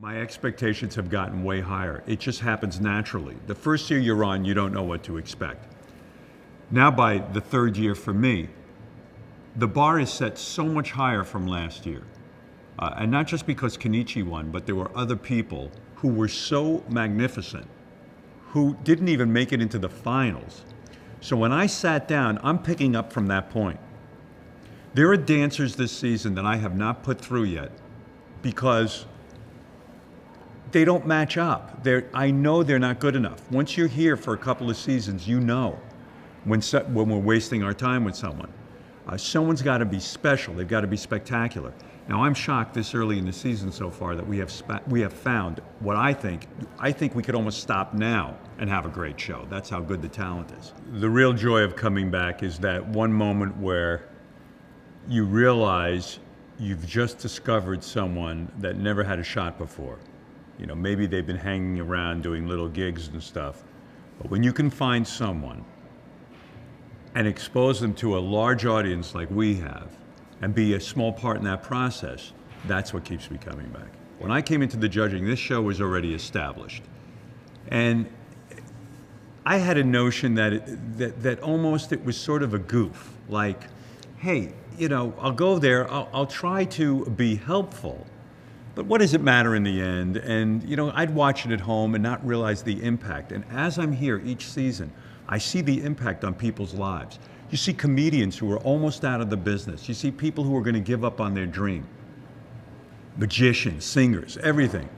My expectations have gotten way higher. It just happens naturally. The first year you're on, you don't know what to expect. Now by the third year for me, the bar is set so much higher from last year. And not just because Kenichi won, but there were other people who were so magnificent, who didn't even make it into the finals. So when I sat down, I'm picking up from that point. There are dancers this season that I have not put through yet because they don't match up. I know they're not good enough. Once you're here for a couple of seasons, you know when we're wasting our time with someone. Someone's got to be special. They've got to be spectacular. Now, I'm shocked this early in the season so far that we have found what I think we could almost stop now and have a great show. That's how good the talent is. The real joy of coming back is that one moment where you realize you've just discovered someone that never had a shot before. You know, maybe they've been hanging around doing little gigs and stuff. But when you can find someone and expose them to a large audience like we have and be a small part in that process, that's what keeps me coming back. When I came into the judging, this show was already established. And I had a notion that almost it was sort of a goof. Like, hey, you know, I'll go there, I'll try to be helpful, but what does it matter in the end? And, you know, I'd watch it at home and not realize the impact. And as I'm here each season, I see the impact on people's lives. You see comedians who are almost out of the business. You see people who are going to give up on their dream. Magicians, singers, everything.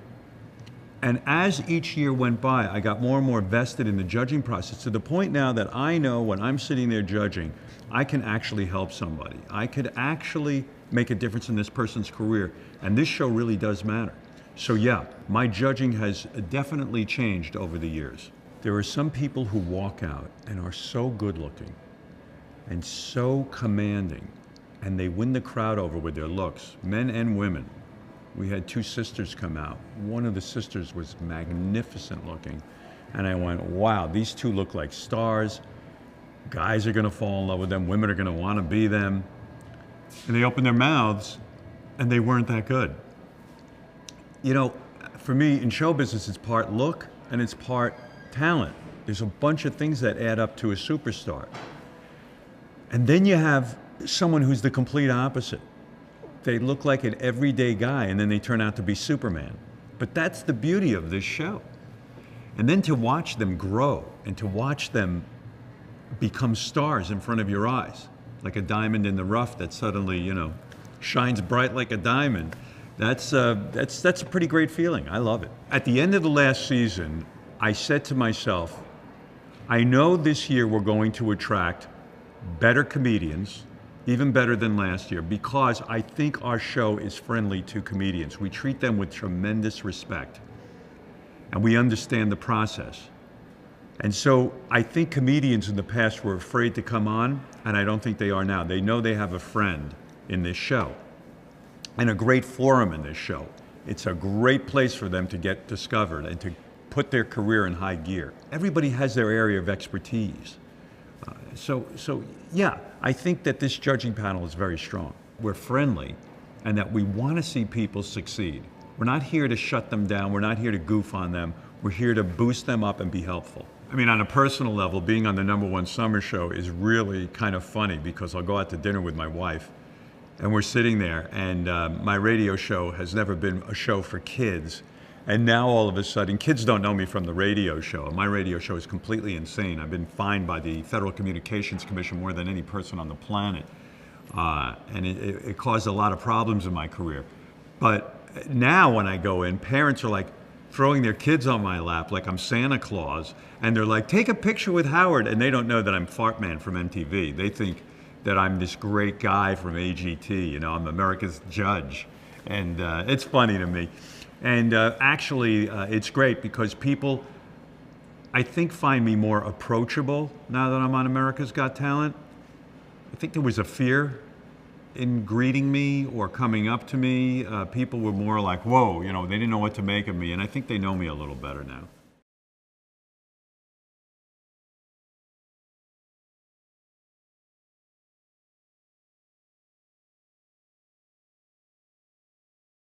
And as each year went by, I got more and more vested in the judging process to the point now that I know when I'm sitting there judging, I can actually help somebody. I could actually make a difference in this person's career. And this show really does matter. So yeah, my judging has definitely changed over the years. There are some people who walk out and are so good looking and so commanding, and they win the crowd over with their looks, men and women. We had two sisters come out. One of the sisters was magnificent looking. And I went, wow, these two look like stars. Guys are gonna fall in love with them. Women are gonna wanna be them. And they opened their mouths and they weren't that good. You know, for me, in show business, it's part look and it's part talent. There's a bunch of things that add up to a superstar. And then you have someone who's the complete opposite. They look like an everyday guy and then they turn out to be Superman. But that's the beauty of this show. And then to watch them grow and to watch them become stars in front of your eyes, like a diamond in the rough that suddenly, you know, shines bright like a diamond. That's a pretty great feeling. I love it. At the end of the last season, I said to myself, I know this year we're going to attract better comedians, even better than last year, because I think our show is friendly to comedians. We treat them with tremendous respect, and we understand the process. And so I think comedians in the past were afraid to come on, and I don't think they are now. They know they have a friend in this show, and a great forum in this show. It's a great place for them to get discovered and to put their career in high gear. Everybody has their area of expertise. So yeah, I think that this judging panel is very strong. We're friendly and that we want to see people succeed. We're not here to shut them down. We're not here to goof on them. We're here to boost them up and be helpful. I mean, on a personal level, being on the #1 summer show is really kind of funny because I'll go out to dinner with my wife and we're sitting there and my radio show has never been a show for kids. And now all of a sudden, kids don't know me from the radio show. My radio show is completely insane. I've been fined by the Federal Communications Commission more than any person on the planet. And it caused a lot of problems in my career. But now when I go in, parents are like throwing their kids on my lap like I'm Santa Claus. And they're like, take a picture with Howard. And they don't know that I'm Fart Man from MTV. They think that I'm this great guy from AGT. You know, I'm America's judge. And it's funny to me. And actually, it's great because people, I think, find me more approachable now that I'm on America's Got Talent. I think there was a fear in greeting me or coming up to me. People were more like, whoa, you know, they didn't know what to make of me. And I think they know me a little better now.